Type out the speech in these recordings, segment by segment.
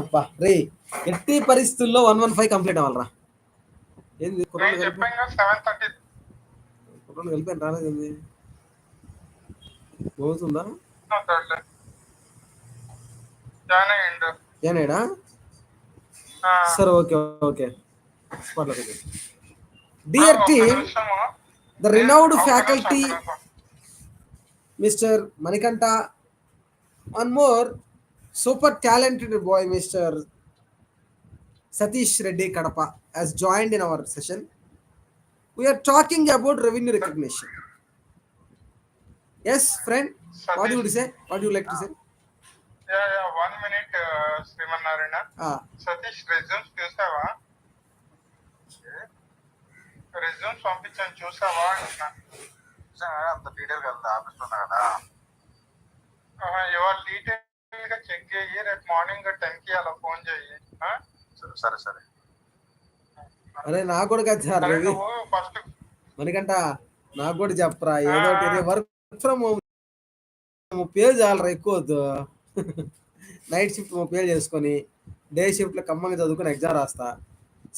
అబ్బా రే ఎట్టి పరిస్థితుల్లో 115 కంప్లీట్ అవ్వాలరా. ఏంది కుర్రోళ్ళు నేను కలిపి చెప్పాను 7:30 కుర్రోళ్ళు కలిపి రాలేదండి పోతుందా జాయిన్ అయ్యిండు. ఏనాడా సరే okay okay. Dear team, the renowned faculty, Mr. Manikanta, one more super talented boy, Mr. Satish Reddy Kadapa, has joined in our session. We are talking about revenue recognition. Yes, friend, what do you say? What do you like to say? Yeah, 1 minute, Srimannarayana. Satish resumes చూసావా? Resumes పంపించాను చూసావా అంటున్నా. అంత detail కదా ఆఫీస్లో ఉన్నా కదా. ఇవాళ డీటెయిల్ గా చెక్ చేయి, రేపు మార్నింగ్ 10కి అలా ఫోన్ చేయి. సరే సరే. అరే నాకు కూడా కదా సార్ ఫస్ట్ మనకంట నాకు కూడా చెప్పరా ఏదో ఒకటి వర్క్ ఫ్రమ్ హోమ్ 30 చాలరా ఎక్కువ వద్దు. నైట్ షిఫ్ట్ 30 చేసుకొని డే షిఫ్ట్లో కమ్మంగా చదువుకొని ఎగ్జామ్ రాస్తా.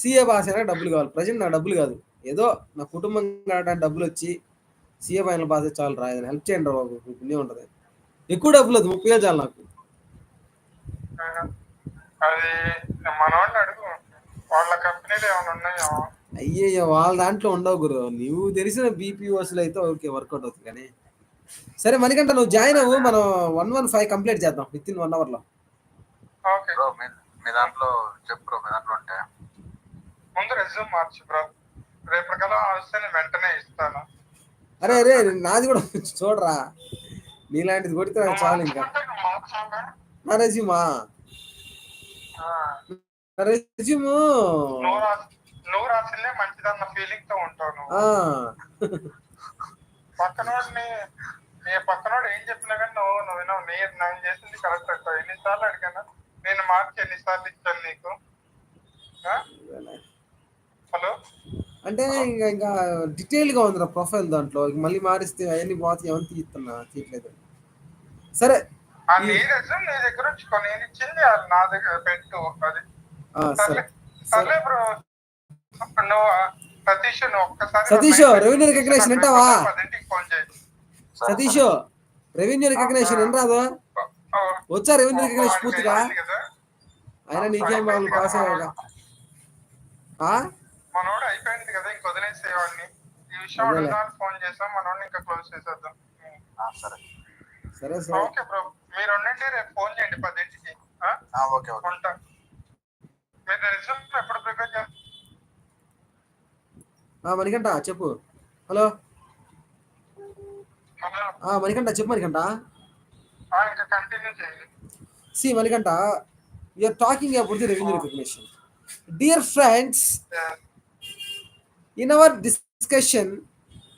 సీఏ పాస్ అయినా డబ్బులు కావాలి. ప్రజెంట్ నాకు డబ్బులు కాదు, ఏదో నా కుటుంబం కావడానికి డబ్బులు వచ్చి సీఏ ఫైనల్ పాస్ అయితే చాలు రా. ఏదైనా హెల్ప్ చేయండి రా బాబు, పుణ్యం ఉంటుంది. ఎక్కువ డబ్బులు వద్దు, 30 చాలు నాకు. అది మనోడిని అడుగు, వాళ్ళ కంపెనీలు ఏమైనా ఉన్నాయో. అయ్యయ్యో వాళ్ళ దాంట్లో ఉండవు గురు, నువ్వు తెలిసిన బీపీఓస్లో అయితే ఓకే వర్కౌట్ అవుతుంది. కానీ సరే మనకంటే నువ్వు జాయిన్ అవ్వు, మనం 115 కంప్లీట్ చేద్దాం విత్ ఇన్ 1 అవర్లో. ఓకే బ్రో, మీ దాంట్లో చెప్పు బ్రో, మీ దాంట్లో ఉంటే ముందు రెజ్యూమ్ మార్చు బ్రో, రేపటికల్లా వస్తే నేను వెంటనే ఇస్తాను. అరే అరే నాది కూడా చూడరా, నీలాంటిది కొడితే నాకు చాలు. ఇంకా నా రెజ్యూమా రెజ్యూము నువ్వు రాసిందే మంచిదన్న ఫీలింగ్ తో ఉంటావు నువ్వు. పక్కనోడు ఏం చెప్పినా కానీ నువ్వు వినవు. నేను చేసింది కరెక్ట్ అంటావు. ఎన్నిసార్లు అడిగాను నేను, మార్చి ఎన్నిసార్లు ఇచ్చాను నీకు? హలో అంటే ఇంకా డీటెయిల్ గా ఉందిరా ప్రొఫైల్, దాంట్లో మళ్ళీ మారిస్తే అవన్నీ పోతే ఏమని తీయట్లేదు. సరే నీ రెజ్యూమ్ నీ దగ్గర ఉంచుకో, నేను ఇచ్చింది నా దగ్గర పెట్టు. అది సర్లే బ్రో. నువ్వు సతీష్, నువ్వు ఒక్కసారి సతీష్ రెవెన్యూ రికగ్నేషన్ వింటావా? 10కి ఫోన్ చేయి. సతీష్ రెవెన్యూ రికగ్నేషన్ ఏం రాదు? వచ్చా రెవెన్యూ రికగ్నేషన్ పూర్తిగా? అయినా నీకేం బాగుంది, పాస్ అయ్యాక మనోడు అయిపోయింది కదా, ఇంక వదిలేసేవాడిని. ఈ విషయం అడుగుదామని ఫోన్ చేసాం, మనోడిని ఇంకా క్లోజ్ చేసేద్దాం. సరే సరే సరే ఓకే బ్రో, మీరు ఉండండి, రేపు ఫోన్ చేయండి 10కి. ఓకే ఉంటా. మీరు రెజ్యూమ్ ఎప్పుడు ప్రిపేర్ చేస్తారు? మణికంఠ చెప్పు. హలో మణికంఠ చెప్పు. మణికంఠ ఇంకా కంటిన్యూ చేయండి. See Manikantha, we are talking about the revenue recognition. Dear friends, in our discussion,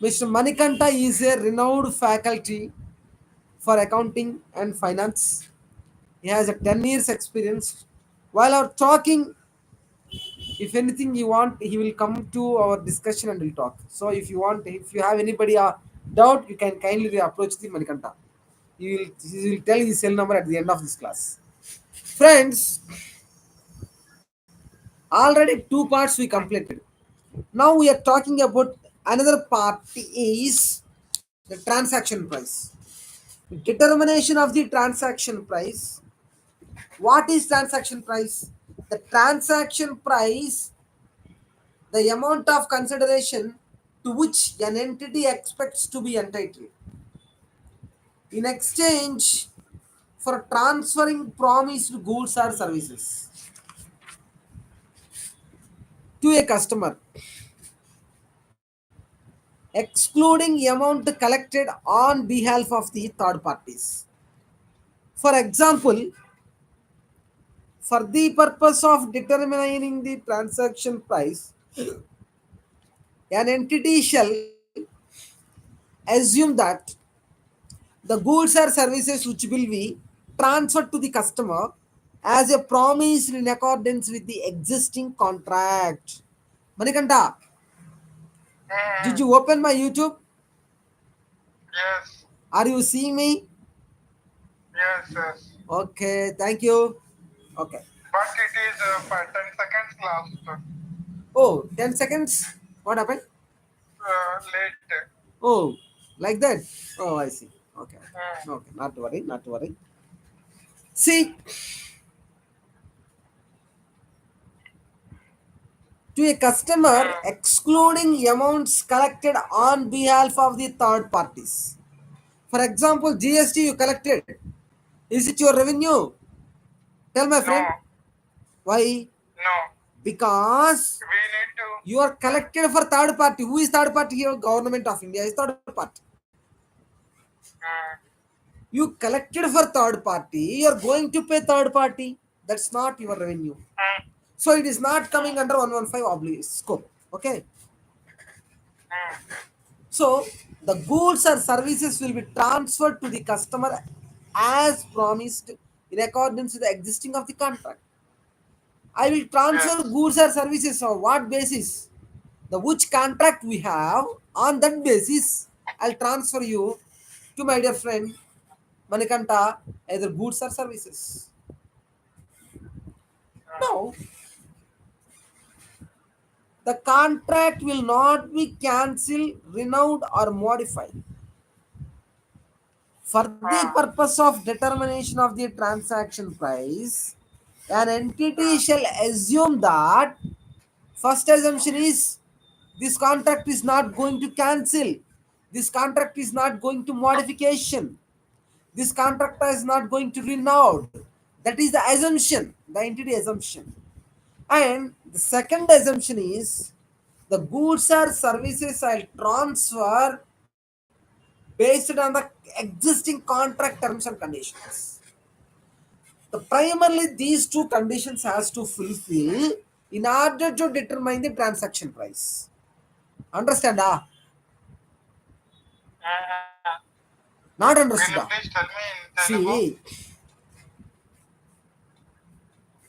Mr. Manikanta is a renowned faculty for accounting and finance. He has a 10 years experience. While our talking, if anything you want, he will come to our discussion and we'll talk. So if you have anybody doubt, you can kindly approach the Manikanta. He will tell his cell number at the end of this class. Friends, already 2 parts we completed. Now we are talking about another part, is the transaction price. Determination of the transaction price. What is transaction price? The transaction price, the amount of consideration to which an entity expects to be entitled in exchange for transferring promised goods or services to a customer, excluding amount collected on behalf of the third parties. For example, for the purpose of determining the transaction price, an entity shall assume that the goods or services which will be transferred to the customer as a promise in accordance with the existing contract. Manikanta, did you open my YouTube? Yes. Are you seeing me? Yes. Okay, thank you. Okay. but it is for 10 seconds last. Oh, 10 seconds. What happened? Late. Oh, like that. Oh, I see. Okay. Mm. Okay. Not to worry. Not to worry. See, to a customer, Mm. excluding amounts collected on behalf of the third parties. For example, GST you collected. Is it your revenue? Tell my No, friend. Why? no. Because We need to. you are collected for third party. Who is third party here? Government of India is third party. Mm. You collected for third party. You are going to pay third party. That's not your revenue. Mm. So it is not coming under 115 oblige scope. Okay. Mm. So the goods or services will be transferred to the customer as promised in accordance with the existing of the contract. I will transfer Yes. goods or services on what basis? The which contract we have, on that basis, I'll transfer you to my dear friend Manikanta either goods or services. Mm. Now, the contract will not be cancelled, renewed, or modified. For the Mm. purpose of determination of the transaction price, an entity Mm. shall assume that first assumption is this contract is not going to cancel, this contract is not going to modification, this contract is not going to renewed. That is the assumption, the entity assumption. And the second assumption is the goods or services I'll transfer based on the existing contract terms and conditions. The primarily these two conditions has to fulfill in order to determine the transaction price. Understand? Ah? Mm. Not Can understood. you Ah? please tell me in Telugu? See,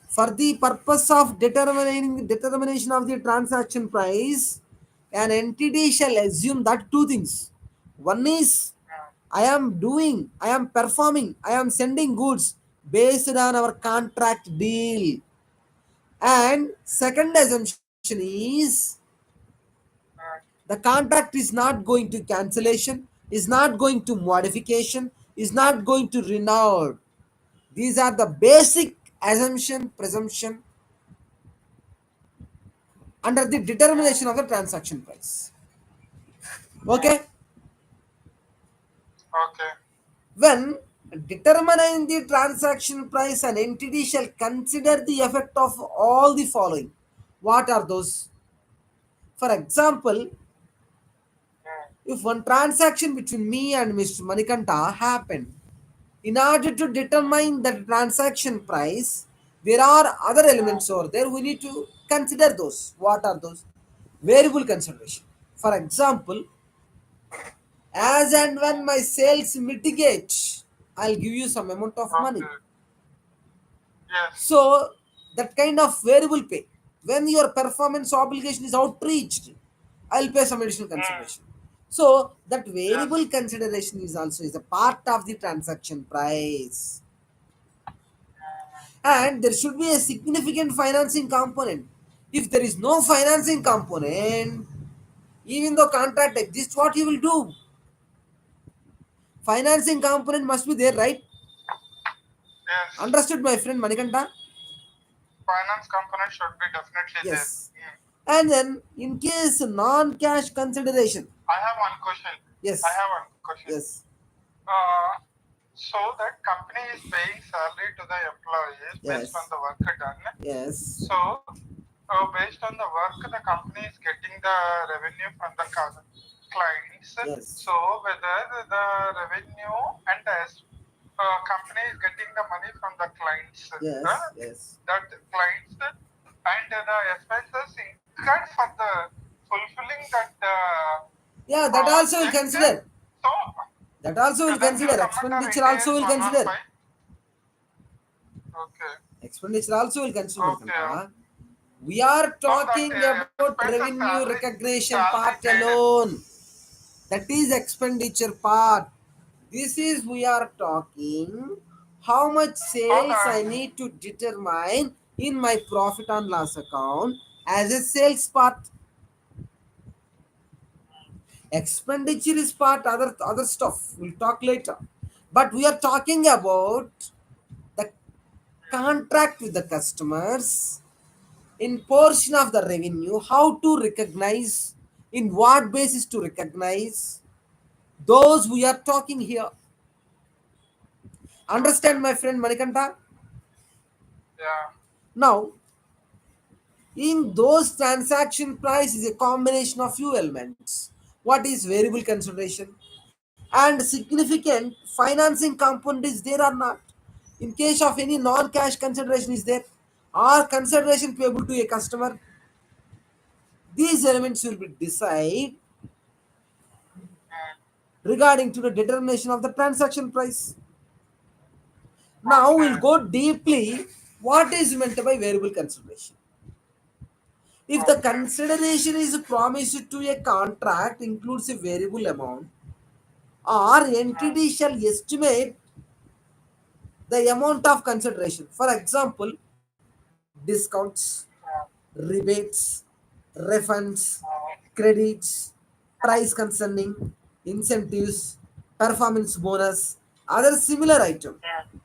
for the purpose of determination of the transaction price, an entity shall assume that two things. One is Mm. I am performing, I am sending goods based on our contract deal. And second assumption is Mm. the contract is not going to cancellation, is not going to modification, is not going to renew. These are the basic assumption, presumption under the Mm. determination of the transaction price. Mm. Okay? Okay. When determining the transaction price, an entity shall consider the effect of all the following. What are those? For example, Mm. if one transaction between me and Mr. Manikanta happened, in order to Mm. determine the transaction price, there are other Mm. elements over there. We need to consider those. What are those? Variable consideration. For example, as and when my sales mitigate, I'll give you some amount of money. Okay. Yes. So that kind of variable pay. When your performance obligation is outreached, I'll pay some additional Mm. consideration. So that Yes. variable consideration is also is a part of the transaction price. Mm. And there should be a significant financing component. If there is no financing component, even though contract exists, what you will do? Financing component must be there, right? Yes. Understood, my friend Manikanta? Finance component should be definitely there. Yes. Mm. And then, in case non-cash consideration, I have one question. I yes, have one question. yes, Uh, so that company is paying salary to the employees based on yes, the work done. yes, So, based on the work, the company is getting the revenue from the clients. yes, So, whether the revenue and the company is getting the money from the clients, yes, yes. that clients and the expenses incurred for the fulfilling that Yeah, that also will project. consider. So, That also will that will consider. come under Expenditure Ind also As will consider. 115. Okay. Expenditure also will consider, Okay. Manikanta. We are So that talking about expenses revenue recognition salary part paid. alone. That is expenditure part. This is we are talking how much So sales the I need to determine in my profit and loss account as a sales part. Expenditure is part, other stuff we'll talk later, but we are talking about the contract with the customers in portion of the revenue, how to recognize, in what basis to recognize, those we are talking here. Okay. Understand, my friend Manikanta? Yeah. Now, in those transaction price is a combination of few elements. What is variable consideration and significant financing component is there or not? In case of any non-cash consideration is there or consideration payable to a customer, these elements will be decide Mm. regarding to the determination of the transaction price. Now Okay. we'll go deeply what is meant by variable consideration. If the Okay. consideration is promised to a contract includes a variable amount, or Mm. entity shall estimate the amount of consideration. For example, discounts, Mm. rebates, refunds, Mm. credits, price concerning, incentives, performance bonus, other similar item. Mm.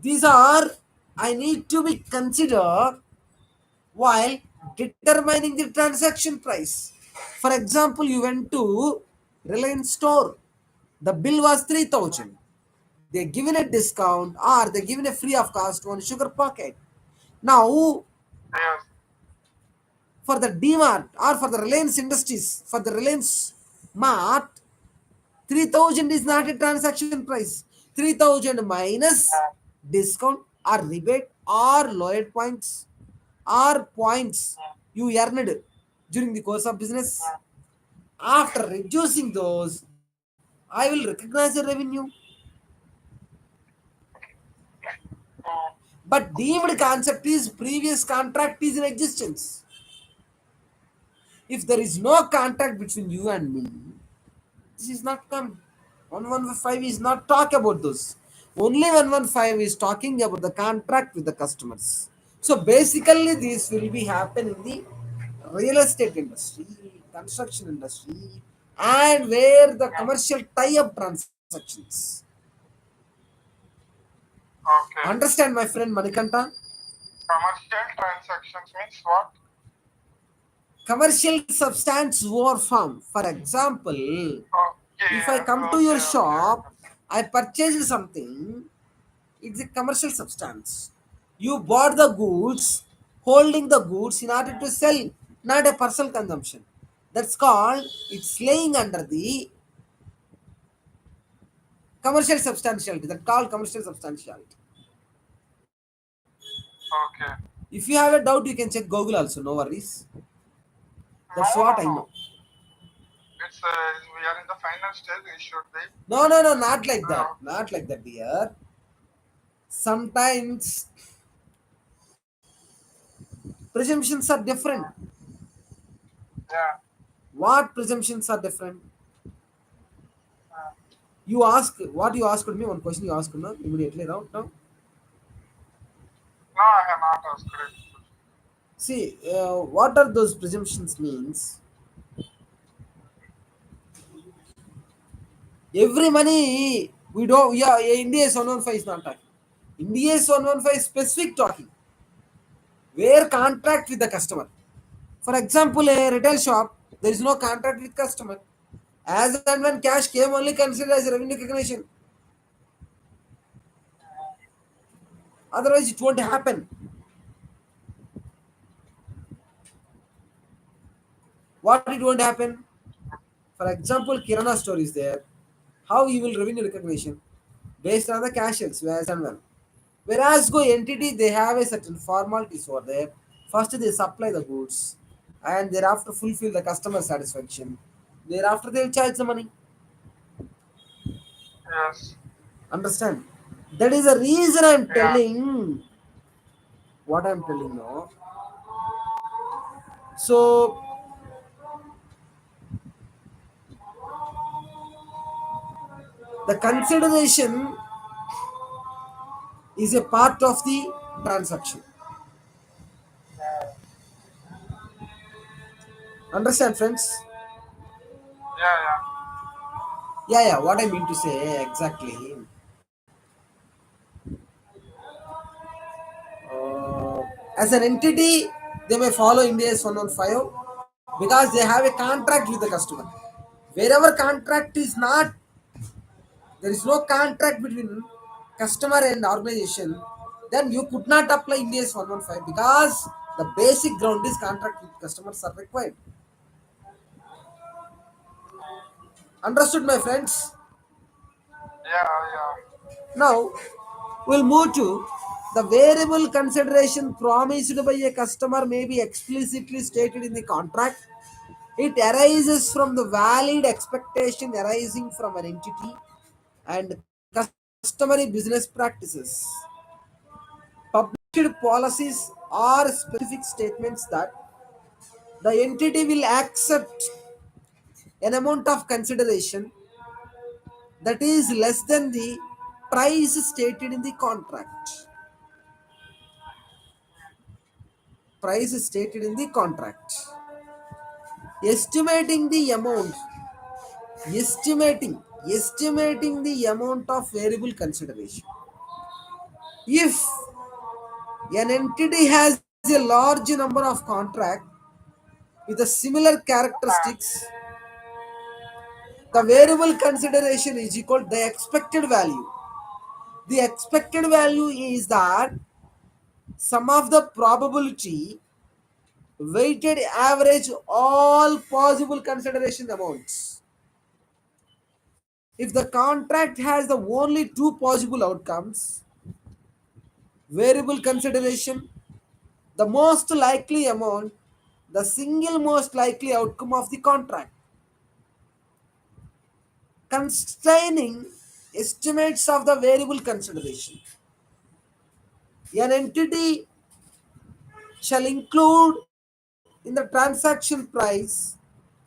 These are I need to be considered while determining the transaction price. For example, you went to Reliance store. The bill was 3,000. They given a discount or they given a free of cost one sugar packet. Now, Yes. for the DMart or for the Reliance Industries, for the Reliance Mart, 3,000 is not a transaction price. 3,000 minus Mm. discount or rebate or loyalty points or points Mm. you earned during the course of business. Mm. After reducing those, I will recognize the revenue. Mm. But deemed concept is previous contract is in existence. If there is no contract between you and me, this is not come. 115 is not talk about those. Only 115 is talking about the contract with the customers. So basically, this will be happen in the real estate industry, construction industry, and where the Mm. commercial tie-up transactions. Okay. Understand, my friend Manikanta? Commercial transactions means what? Commercial substance over form. For example, Okay. if I come to your Okay. Okay. shop, I purchased something, it's a commercial substance. You bought the goods, holding the goods in order to sell, not a personal consumption. That's called, it's laying under the commercial substantiality. That's called commercial substantiality. Okay. If you have a doubt, you can check Google also, no worries. No, That's no, what I no. know. It's we are in the final stage. We should be. No, no, no, not like that. Uh, Not like that, dear. Sometimes presumptions are different. uh, yeah. What presumptions are different? Uh, You ask what you asked me. One question you asked me immediately now. no, I have not asked it. See, what are those presumptions means? Every money we don't. Yeah, India is 115 is not talking. India is 115 specific talking. Where contract with the customer. For example, a retail shop, there is no contract with customer. As and when cash came, only considered as revenue recognition. Otherwise, it won't happen. What it won't happen? For example, Kirana store is there. How you will revenue recognition based on the cash sales as and when. Whereas go entity, they have a certain formalities over there. First they supply the goods and thereafter fulfill the customer satisfaction. Thereafter they'll charge the money. Yes. Understand? That is the reason I'm Yeah. telling what I'm telling now. So the consideration is a part of the transaction. Understand, friends? Yeah, yeah. Yeah, what I mean to say exactly. As an entity, they may follow India's 115 because they have a contract with the customer. Wherever contract is not, there is no contract between customer and organization, then you could not apply India's 115 because the basic ground is contract with customers are required. Understood, my friends? Yeah, yeah. Now, we'll move to the variable consideration promised by a customer may be explicitly stated in the contract. It arises from the valid expectation arising from an entity and customary business practices. Published policies are specific statements that the entity will accept an amount of consideration that is less than the price stated in the contract. Price stated in the contract. Estimating the amount, estimating the amount of variable consideration. If an entity has a large number of contract with a similar characteristics, the variable consideration is equal to the expected value. The expected value is that sum of the probability weighted average all possible consideration amounts. If the contract has the only two possible outcomes, variable consideration, the most likely amount, the single most likely outcome of the contract, constraining estimates of the variable consideration. An entity shall include in the transaction price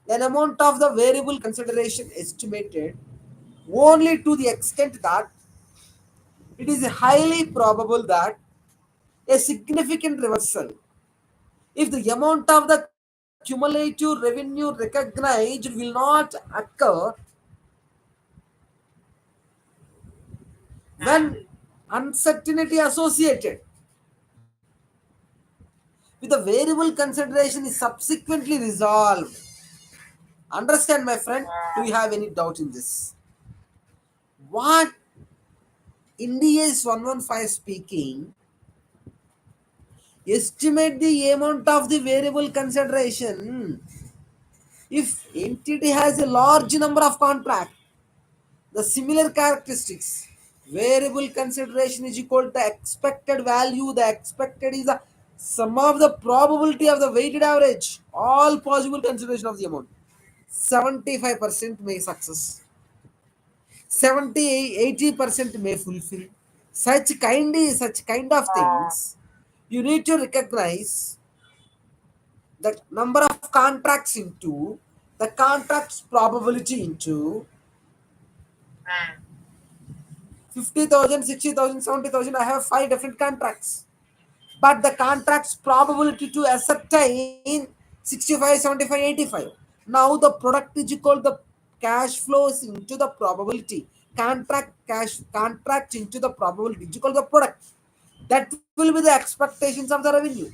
an amount of the variable consideration estimated only to the extent that it is highly probable that a significant reversal, if the amount of the cumulative revenue recognized will not occur Hmm. when uncertainty associated with the variable consideration is subsequently resolved. Understand, my friend? Do you have any doubt in this? What India is 115 speaking, estimate the amount of the variable consideration. If entity has a large number of contract, the similar characteristics, variable consideration is equal to the expected value. The expected is the sum of the probability of the weighted average, all possible consideration of the amount. 75% may success, 70-80% may fulfill. Such kind of Uh, things, you need to recognize the number of contracts into the contract's probability into hmm. 50,000, 60,000, 70,000. I have five different contracts. But the contract's probability to ascertain 65, 75, 85. Now the product is equal the cash flows into the probability. Contract into the probability is equal to the product. That will be the expectations of the revenue.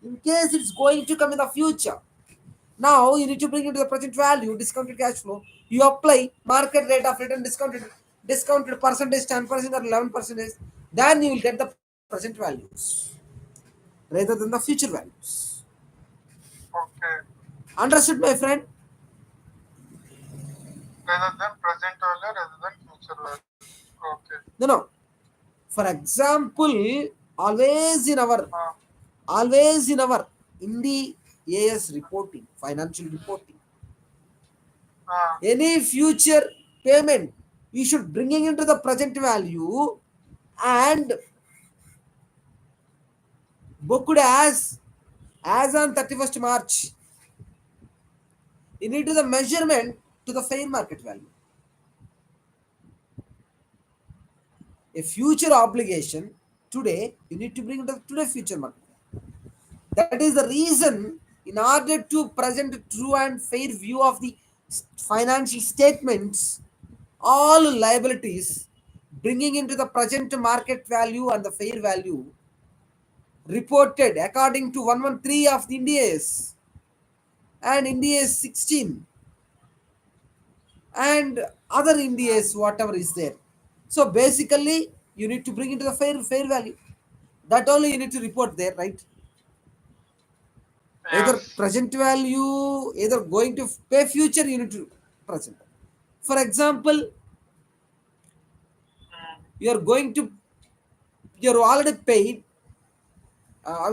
In case it's going to come in the future. Now you need to bring into the present value, discounted cash flow. You apply market rate of return discounted percentage 10% or 11%. Then you will get the present values rather than the future values. Okay. Understood, my friend? Rather than present value, rather than future value. Okay. No, no. For example, always in our Uh, always in our Ind As reporting, financial reporting, uh, any future payment, you should bringing into the present value and booked as on 31st March. You need to the measurement to the fair market value. A future obligation today, you need to bring into the today future market. That is the reason in order to present a true and fair view of the financial statements, all liabilities, bringing into the present market value and the fair value reported according to 113 of the Ind As and Ind As 16 and other Ind As whatever is there. So basically, you need to bring into the fair value. That only you need to report there, right? Either Yes. present value, either going to pay future, you need to present. For example, Mm. you're going to, you're already paid.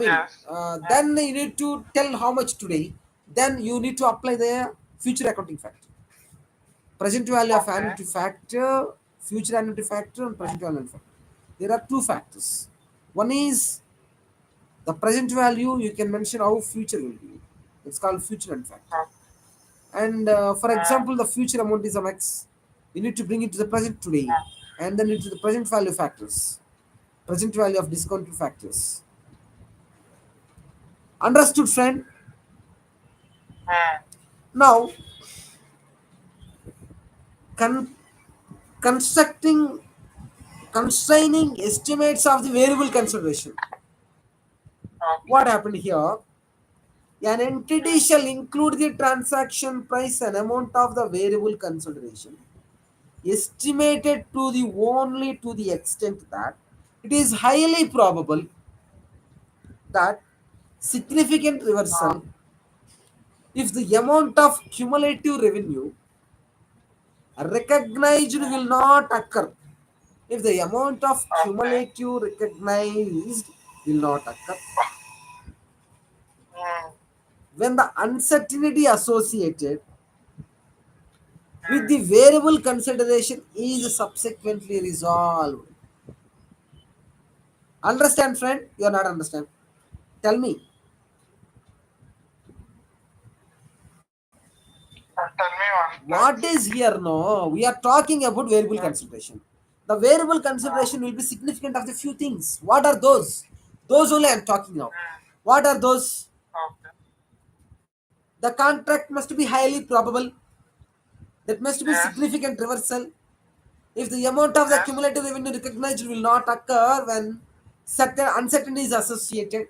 Yes. Then you need to tell how much today. Then you need to apply the future accounting factor. Present value of Okay. annuity factor, future annuity factor, and present value factor. There are two factors. One is the present value. You can mention how future will be. It's called future and factor. Okay. And for example, the future amount is a max. You need to bring it to the present today, and then into the present value factors, present value of discounted factors. Understood, friend? Mm. Now, con- constructing constraining estimates of the variable consideration. What Okay. happened here? An entity shall include the transaction price and amount of the variable consideration, estimated to the only to the extent that it is highly probable that significant reversal if the amount of cumulative revenue recognized will not occur. If the amount of Okay. cumulative recognized will not occur, Mm. when the uncertainty associated with Mm. the variable consideration is subsequently resolved. Understand, friend? You are not understand. Tell me, Tell me one what place. is here? No, we are talking about variable Mm. consideration. The variable Mm. consideration will be significant of the few things. What are those? Those only I am talking now. Mm. What are those? Okay. The contract must be highly probable. That must be Yes. significant reversal. If the amount of the Yes. cumulative revenue recognized will not occur when certain uncertainty is associated,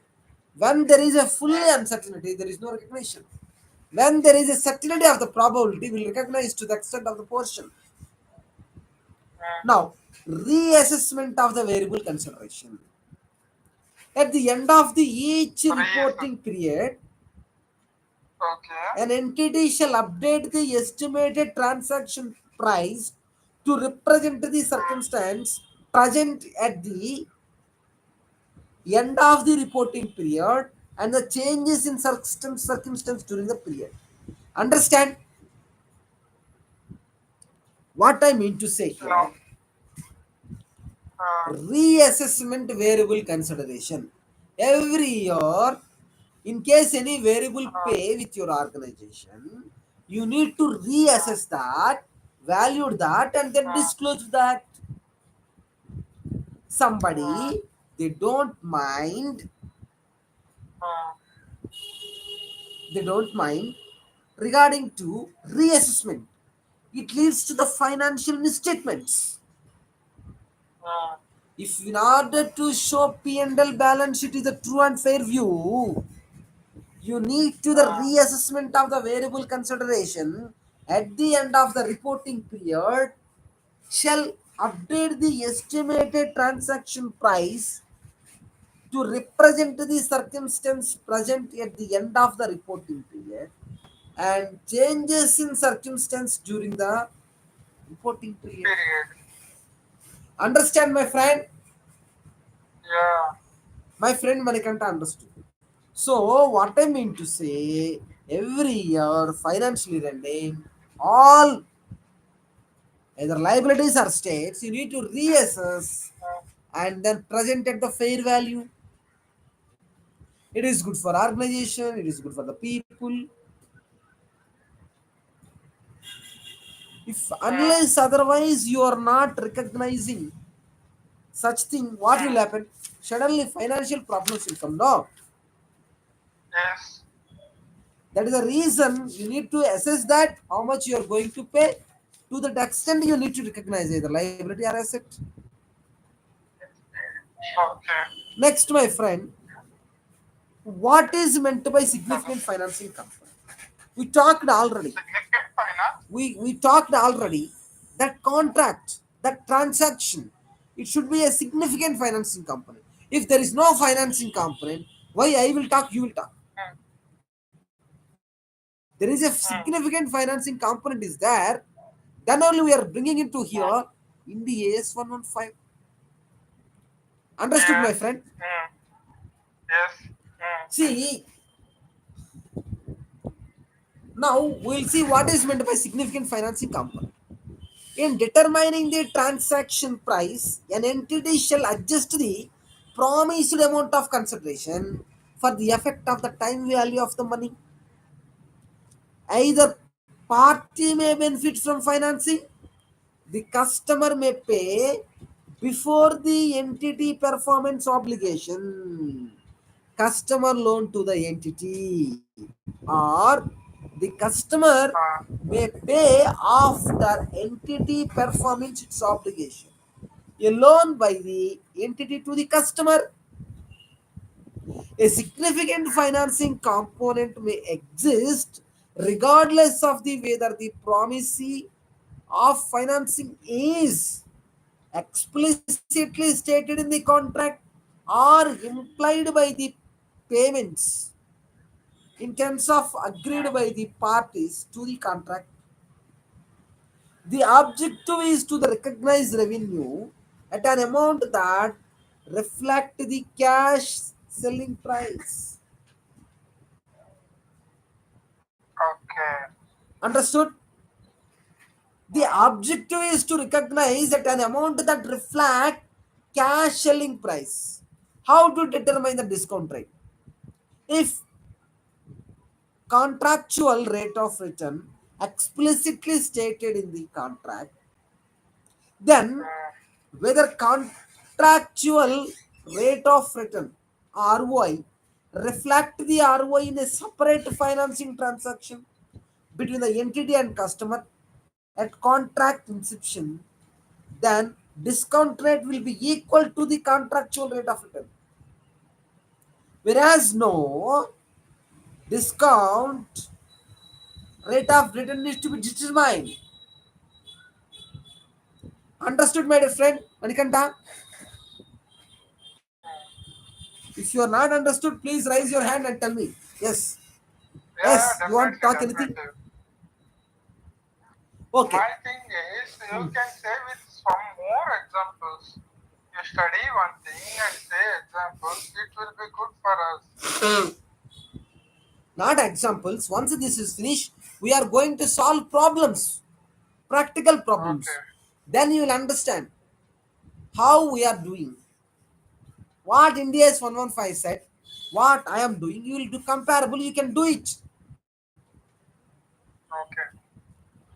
when there is a fully Mm. uncertainty, there is no recognition. When there is a certainty of the probability, we will recognize to the extent of the portion. Mm. Now, reassessment of the variable consideration. At the end of the each Reason. reporting period, Okay. an entity shall update the estimated transaction price to represent the Mm. circumstance present at the end of the reporting period and the changes in circumstance during the period. Understand what I mean to say No. here? Uh, Reassessment variable consideration. Every year, in case any variable uh, pay with your organization, you need to uh, reassess that, value that, and then uh, disclose that. uh, Somebody, they don't mind, uh, they don't mind regarding to reassessment. It leads to the financial misstatements. uh, If in order to show P&L balance sheet is a true and fair view, you need to the uh, reassessment of the variable consideration at the end of the reporting period shall update the estimated transaction price to represent the circumstance present at the end of the reporting period and changes in circumstance during the reporting period. period. Understand, my friend? Yeah. My friend Manikanta understood. So, what I mean to say, every year, financially rendering, all either liabilities or states, you need to reassess Uh, and then present at the fair value. It is good for organization, it is good for the people. If uh, unless otherwise you are not recognizing such thing, what will uh, happen? Suddenly financial problems will come. No, yes. That is the reason you need to assess that how much you are going to pay. To that extent, you need to recognize either liability or asset. Okay. Next, my friend, what is meant by significant financing company? We talked already. Significant finance. We talked already that contract, that transaction, it should be a significant financing component. If there is no financing component, why I will talk, you will talk. Hmm. There is a Hmm. significant financing component is there, then only we are bringing into Hmm. here in the AS 115. Understood, my Yes. friend? Hmm. Yes. Hmm. See, now we'll see what is meant by significant financing component. In determining the transaction price, an entity shall adjust the promised amount of consideration for the effect of the time value of the money. Either party may benefit from financing, the customer may pay before the entity performance obligation, customer loan to the entity, or the customer may pay after entity performance its obligation. A loan by the entity to the customer. A significant financing component may exist regardless of the whether the promisee of financing is explicitly stated in the contract or implied by the payments in terms of agreed by the parties to the contract. The objective is to the recognized revenue at an amount that reflect the cash selling price. Okay. Understood? The Hmm. objective is to recognize at an amount that reflect cash selling price. How to determine the discount rate? If contractual rate of return explicitly stated in the contract, then Hmm. whether contractual rate of return ROI reflect the ROI in a separate financing transaction between the entity and customer at contract inception, then discount rate will be equal to the contractual rate of return. Whereas no, discount rate of return needs to be determined. Understood, my dear friend Manikanta? If you are not understood, please raise your hand and tell me. Yes. Yeah, yeah, Yes, you want to definitely, talk anything? definitely. Okay. My thing is, you can say with some more examples. You study one thing and say examples, it will be good for us. Not examples. Once this is finished, we are going to solve problems, practical problems. Okay. Then you will understand how we are doing. What India's 115 said, what I am doing, you will do comparable, you can do it. Okay.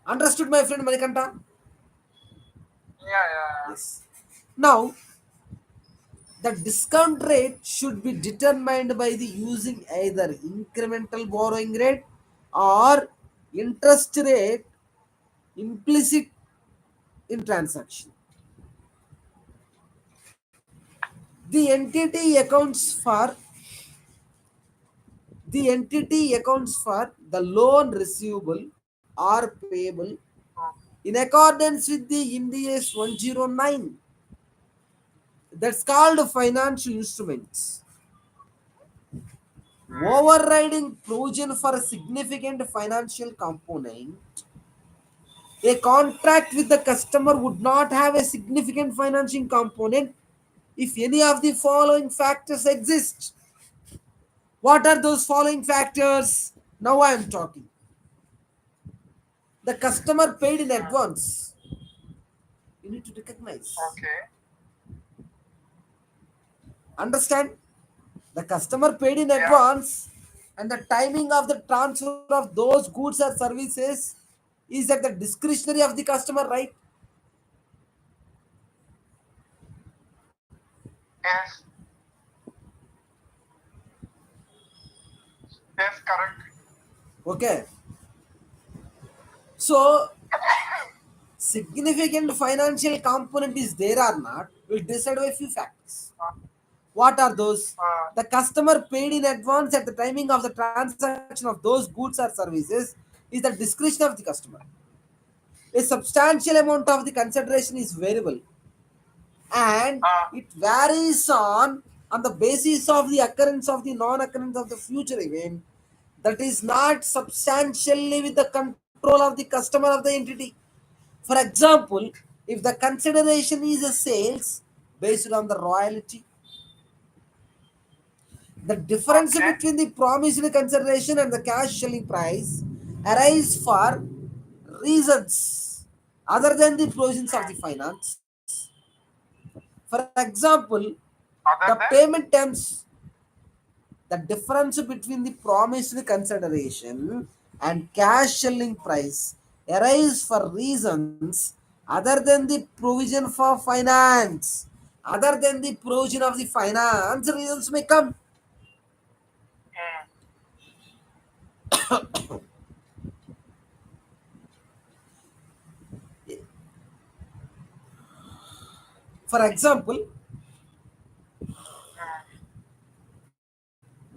Understood, my friend Manikanta? Yeah, yeah. Yes. Now, the discount rate should be determined by the using either incremental borrowing rate or interest rate implicit in transaction. The entity accounts for the loan receivable or payable in accordance with the Ind As 109. That's called financial instruments. Overriding provision for a significant financial component. A contract with the customer would not have a significant financing component if any of the following factors exist. What are those following factors? Now I am talking. The customer paid in advance. You need to recognize. Okay. Understand? The customer paid in Yeah. advance and the timing of the transfer of those goods or services is at the discretionary of the customer, right? Yes. Yes, correct. Okay, so significant financial component is there or not will decide by a few factors. What are those? The customer paid in advance at the timing of the transaction of those goods or services is the discretion of the customer. A substantial amount of the consideration is variable and it varies on the basis of the occurrence of the non-occurrence of the future event that is not substantially with the control of the customer of the entity. For example, if the consideration is a sales based on the royalty, the difference Okay. between the promised consideration and the cash selling price arise for reasons other than the provisions of the finance. For example, the Other than payment terms, the difference between the promised consideration and cash selling price arise for reasons other than the provision for finance. Other than the provision of the finance, reasons may come. For example,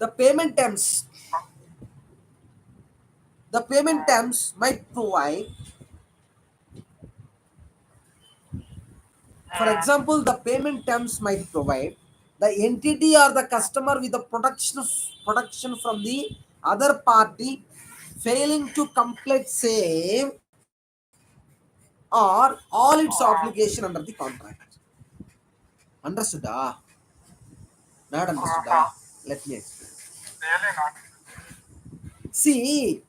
the payment terms. The payment terms might provide, for example, the payment terms might provide the entity or the customer with the production from the other party failing to complete same or all its obligation under the contract. Understood? Not understood? Let me explain. really not. See,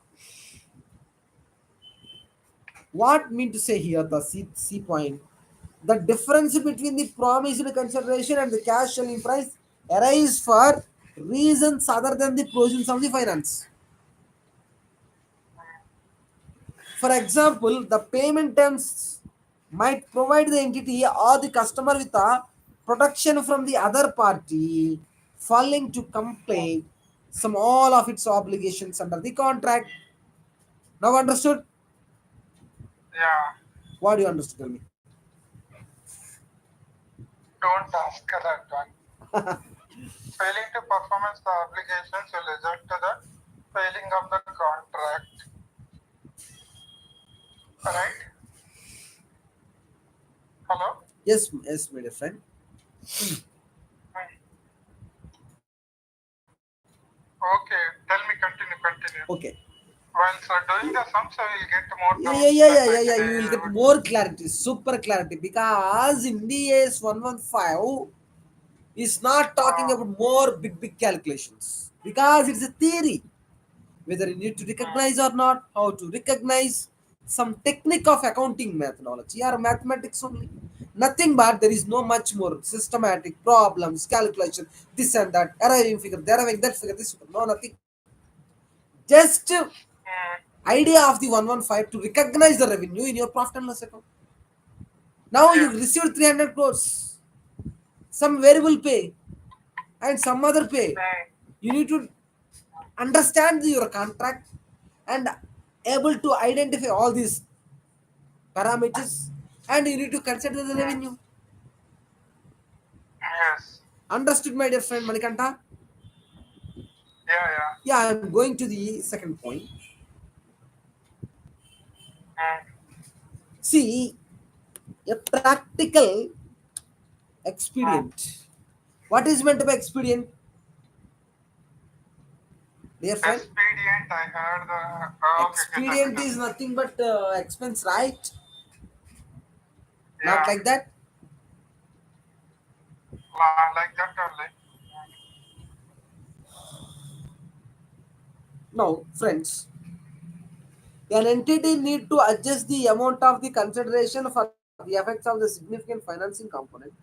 what mean to say here, the C point? The difference between the promised consideration and the cash selling price arise for reasons other than the provisions of the finance. For example, the payment terms might provide the entity or the customer with a protection from the other party failing to complete some all of its obligations under the contract. Now understood? Yeah. What do you understand? Tell me. Don't ask her that one. Failing to performance the obligations will result to the failing of the contract. Right? Hello? Yes, yes, my dear friend. Okay, tell me, continue. Okay. While doing the sums, I will get more Yeah, yeah, doubts yeah, that yeah, yeah, which yeah. they You will get would. more clarity, super clarity, because Ind As 115 is not talking about more big, big calculations because it's a theory. Whether you need to recognize or not, how to recognize, some technique of accounting methodology or mathematics only. Nothing but there is no much more systematic problems, calculation, this and that, arriving figure, deriving that figure, this figure. No, nothing. Just idea of the 115 to recognize the revenue in your profit and loss account. Now you Yes. received 300 crores, some variable pay and some other pay. You need to understand your contract and able to identify all these parameters and you need to consider the revenue. Yes. Understood, my dear friend Manikanta? Yeah, yeah. Yeah, I am going to the second point. See, a practical expedient. What is meant by expedient, dear friend? Expedient, I heard the. Okay, okay, tell me, Expedient tell me. is nothing but expense, right? Not Yeah, like that. like that only. Now, friends, an entity need to adjust the amount of the consideration for the effects of the significant financing component.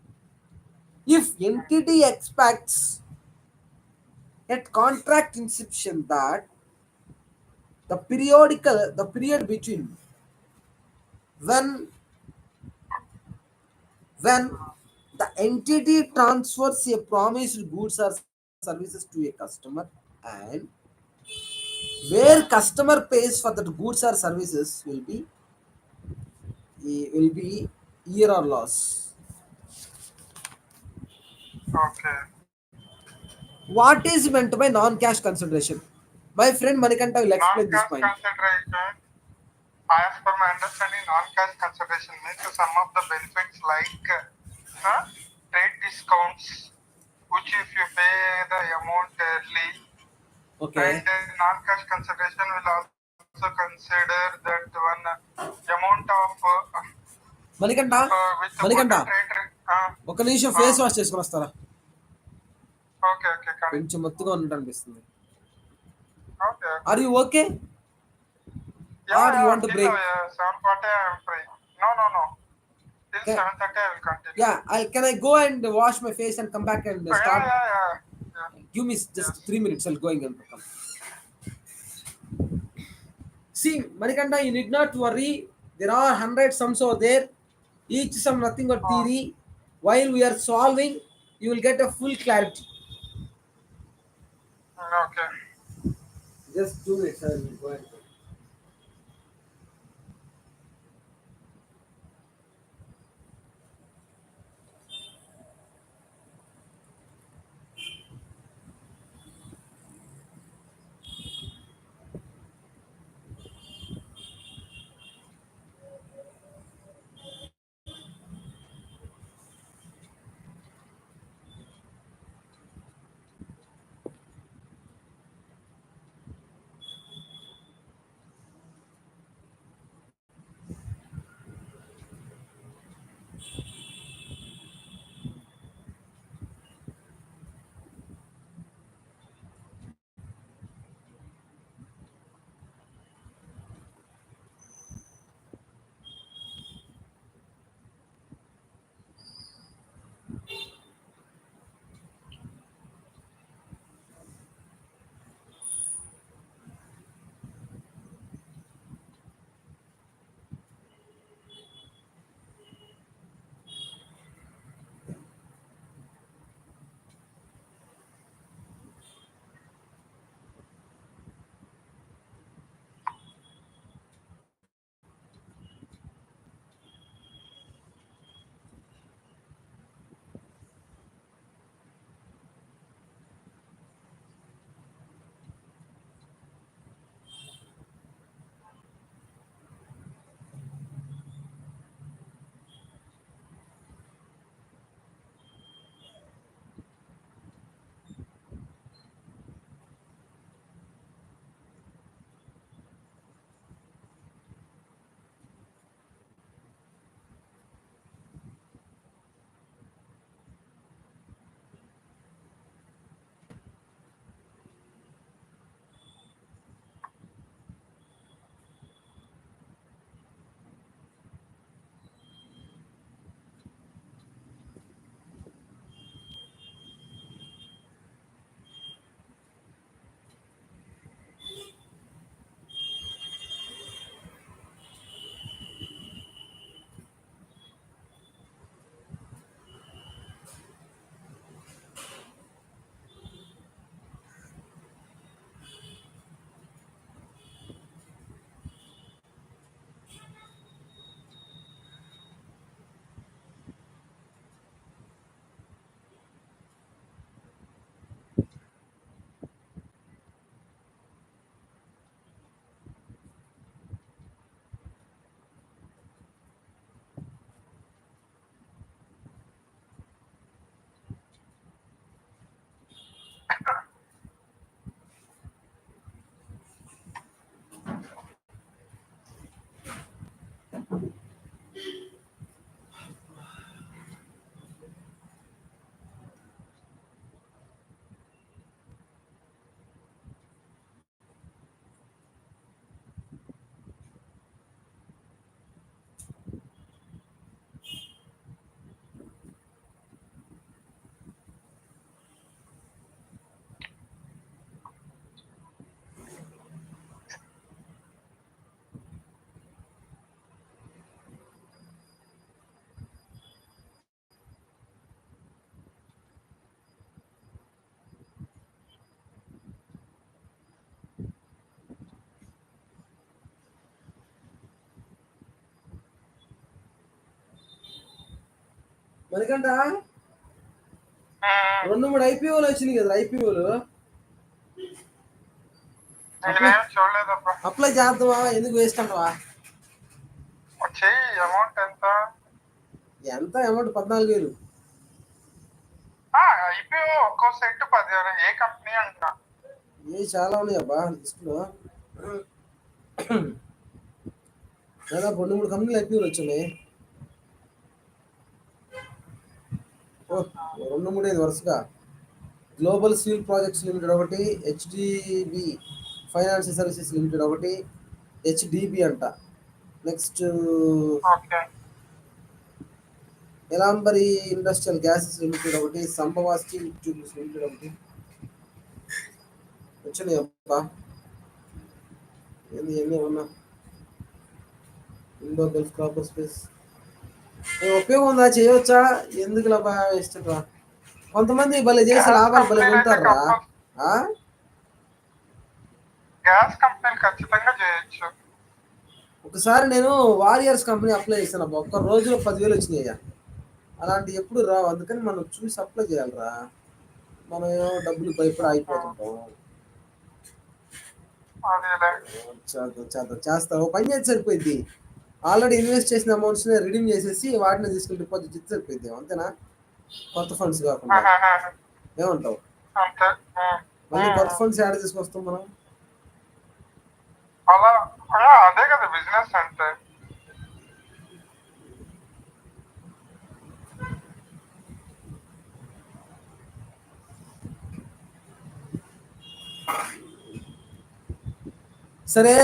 If entity expects at contract inception that the period between when when the entity transfers a promised goods or services to a customer and Where customer pays for the goods or services will be year or loss. Okay. What is meant by non-cash consideration? My friend Manikanta will explain this Non-cash point. consideration, as per my understanding, non-cash consideration means some of the benefits like trade discounts, which if you pay the amount early, and Okay. non-cash consideration will also consider that one amount of Manikanta, with the good Manikanta, trade. ఒక నిమిషం face wash చేసుకొని వస్తారా? Okay, okay, correct. కొంచెం మొత్తుగా ఉన్నట్టు అనిపిస్తుంది. Okay, Are okay. you okay? Yeah, Or you yeah, want to till break? 7:40 I am free. No, no, no. Till Okay. 7:30 I will continue. Yeah, can I go and wash my face and come back and Yeah, start? yeah, yeah. Yeah. Give me just Yes. 3 minutes. I'll going and come. See, Manikanta, you need not worry. There are 100 sums over there. Each sum nothing but Oh, theory. While we are solving, you will get a full clarity. okay. Just 2 minutes. I will go and come. ఎందుకంట ఉమ్, 2-3 ఐపీఓలు వచ్చినాయి కదా ఐపీఓలు. నేనేం చూడలేదబ్బా. Apply చేద్దామా, ఎందుకు waste అంటవా? చెయ్యి. Amount ఎంత? ఎంత అమౌంట్? 14,000. ఐపీఓ ఒక్కో సెట్ 10,000. ఏ కంపెనీ అంట? ఏ చాలా ఉన్నాయి అబ్బా లిస్టులో. దాదాపు 2-3 కంపెనీలు ఐపీఓలు వచ్చినాయి. 2-3 వరుసగా. గ్లోబల్ సివిల్ ప్రాజెక్ట్స్ లిమిటెడ్ ఒకటి, హెచ్డిబి ఫైనాన్షియల్ సర్వీసెస్ లిమిటెడ్ ఒకటి, హెచ్డిబి అంట. Next okay. Ellenbarrie industrial gases limited ఒకటి, సంభవ స్టీల్ ట్యూబ్స్ లిమిటెడ్ ఒకటి వచ్చినాయి అబ్బా. ఏంది ఎన్ని ఉన్నా. ఇండో గల్ఫ్ కాపర్ స్పేస్ ఉపయోగం ఉందా? చేయవచ్చా? ఎందుకు లాభా ఇష్టరా? కొంతమంది భలే చేసి గ్యాస్ లాభాలు భలే కంపెనీలు అయితే ఉంటారా? గ్యాస్ కంపెనీలు ఖచ్చితంగా చేయొచ్చు. ఒకసారి నేను వారియర్స్ కంపెనీ అప్లై చేశాను అబ్బా. ఒక్క రోజులో 10,000 వచ్చినాయ్యా. అలాంటి ఎప్పుడు రావు, అందుకని మనం చూసి అప్లై చేయాలిరా. మనం ఏమో డబ్బులు భయపడి ఆగిపోతుంటాం. అదేలే. చేస్తా. ఓ పని చేసి సరిపోయింది. ఆల్రెడీ ఇన్వెస్ట్ చేసిన అమౌంట్స్ రిడీమ్ చేసేసి వాటిని తీసుకుని డిపాజిట్ చేసి సరిపోయింది. అంతేనా? కొత్త ఫండ్స్ కాకుండా. ఏమంటావు? అంతే. మళ్ళీ కొత్త ఫండ్స్ యాడ్ తీసుకొస్తాం మనం. అలా అదే కదా బిజినెస్ అంటే. సరే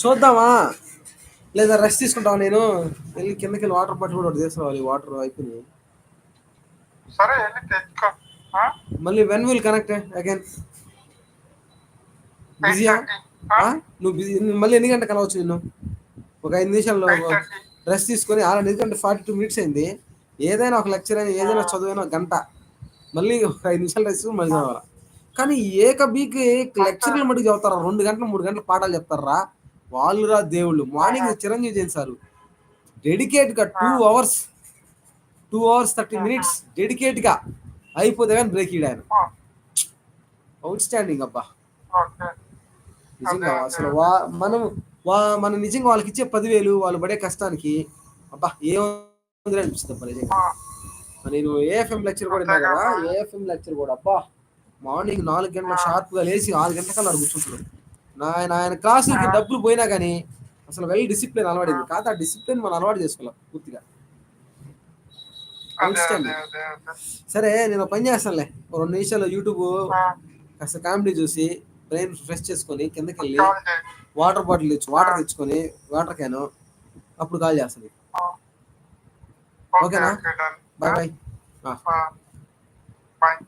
చూద్దామా, లేదా రెస్ట్ తీసుకుంటావా? నేను వెళ్ళి కిందకి వెళ్ళి వాటర్ బాటిల్ కూడా ఒకటి తీసుకోవాలి, వాటర్ అయిపోయింది. సరే వెళ్ళి తెచ్చుకో. మళ్ళీ వెన్ విల్ కనెక్ట్ అగైన్? బిజీయా? 8:30. నువ్వు బిజీ? మళ్ళీ ఎన్ని గంటలకు కలవచ్చు నిన్ను? ఒక 5 నిమిషాల్లో 8:30. రెస్ట్ తీసుకొని ఆల్రెడీ, ఎందుకంటే 42 మినిట్స్ అయింది. ఏదైనా ఒక లెక్చర్ అయినా ఏదైనా చదువైనా గంట, మళ్ళీ ఒక 5 నిమిషాలు రెస్ట్ మళ్ళీ చదవాలి. కానీ ఏక బీకి లెక్చర్లు మటుకు చదువుతారా? 2 గంటలు 3 గంటలు పాఠాలు చెప్తారా వాళ్ళురా దేవుళ్ళు. మార్నింగ్ చిరంజీవి చేశారు డెడికేట్గా 2 hours 30 minutes డెడికేట్గా అయిపోతే కానీ బ్రేక్ ఇయ్యాడు ఆయన. అవుట్ స్టాండింగ్ అబ్బా నిజంగా. అసలు మనం నిజంగా వాళ్ళకి ఇచ్చే 10,000 వాళ్ళు పడే కష్టానికి అబ్బా ఏముంది అనిపిస్తుంది అబ్బా నిజంగా. నేను ఏఎఫ్ఎం లెక్చర్ కూడా విన్నా కదా, ఏఎఫ్ఎం లెక్చర్ కూడా అబ్బా మార్నింగ్ 4 గంటల షార్ప్గా లేచి 6 గంటలకల్లా కూర్చుంటున్నాడు. ఆయన క్లాసులకి డబ్బులు పోయినా కానీ అసలు వెల్ డిసిప్లిన్ అలవాడింది కాదు. ఆ డిసిప్లిన్ మనం అలవాటు చేసుకోవాలి పూర్తిగా. సరే నేను పని చేస్తానులే, 2 నిమిషాలు యూట్యూబ్ కాస్త కామెడీ చూసి బ్రెయిన్ ఫ్రెష్ చేసుకొని కిందకి వెళ్ళి వాటర్ బాటిల్ వాటర్ తెచ్చుకొని వాటర్ క్యాన్ అప్పుడు కాల్ చేస్తాను. ఓకేనా? Bye bye.